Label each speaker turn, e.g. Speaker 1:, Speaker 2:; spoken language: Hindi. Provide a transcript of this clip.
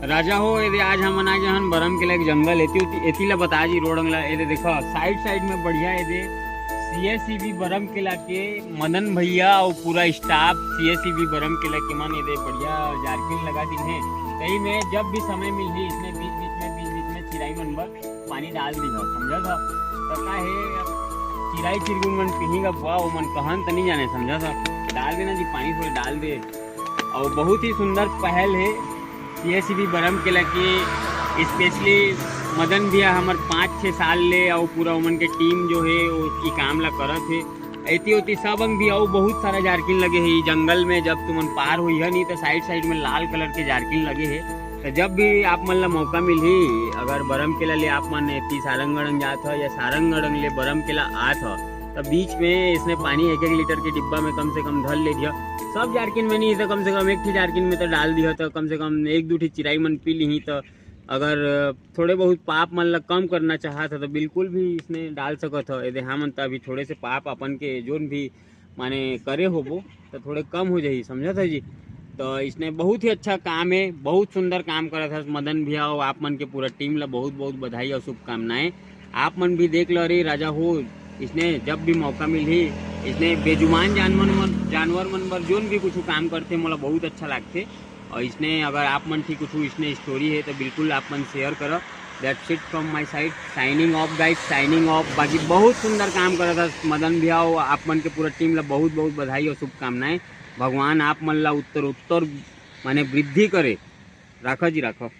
Speaker 1: राजा हो ये आज हम आ गए बरम के लिए जंगल एती ला बता जी रोड अंगला ये देखो साइड में बढ़िया ये सीएसईबी बरम किला के मदन भैया और पूरा स्टाफ सीएसईबी बरम किला के मन ये बढ़िया जारकिन लगा दी है। कहीं में जब भी समय मिली इसमें बीच में चिराई मन पर पानी डाल दी है समझा था पता है चिराई चिरगुन मन पिहीगा बुआ वो मन कहन तो नहीं जाने समझा था डाल देना जी पानी थोड़े डाल दे। और बहुत ही सुंदर पहल है सीएसईबी बरम किला की स्पेशली मदन भैया हमार 5-6 साल ले और पूरा उमन के टीम जो है उसकी काम ला करत है ऐती होती सब अंग भी और बहुत सारा जारकिन लगे है जंगल में। जब तुमन पार हुई है नहीं तो साइड में लाल कलर के जारकिन लगे है। तो जब भी आप मन ला मौका मिली अगर बरम किला ले आप मन एती सारंगगढ़ जात हो या सारंगगढ़ ले बरम किला आत हो तो बीच में इसने पानी 1-1 लीटर के डिब्बा में कम से कम धर ले दिया। सब जारकिन में नहीं तो कम से कम 1 जारकिन में तो डाल दिया तो कम से कम 1-2 चिराई मन पी ली। तो अगर थोड़े बहुत पाप मन ला कम करना चाहता तो बिल्कुल भी इसने डाल सकत हो। यदि हाँ मन तो अभी थोड़े से पाप अपन के जोन भी माने करे होबो तो थोड़े कम हो जाही समझा था जी। तो इसने बहुत ही अच्छा काम है बहुत सुंदर काम करा था मदन भैया और आप मन के पूरा टीम ला बहुत बहुत बधाई और शुभकामनाएं। आप मन भी देख लो रे राजा हो इसने जब भी मौका मिली इसने बेजुबान जानवर मन पर जोन भी कुछ काम करते मोला बहुत अच्छा लगते। और इसने अगर आप मन ठीक कुछ इसने स्टोरी है तो बिल्कुल आप मन शेयर करो। That's it from my side signing off guys signing off. बाकी बहुत सुंदर काम करा था मदन भैया और आप मन के पूरा टीम ला बहुत बहुत बधाई और शुभकामनाएं। भगवान आप मन ला उत्तर माने वृद्धि करे। राखो जी राखो।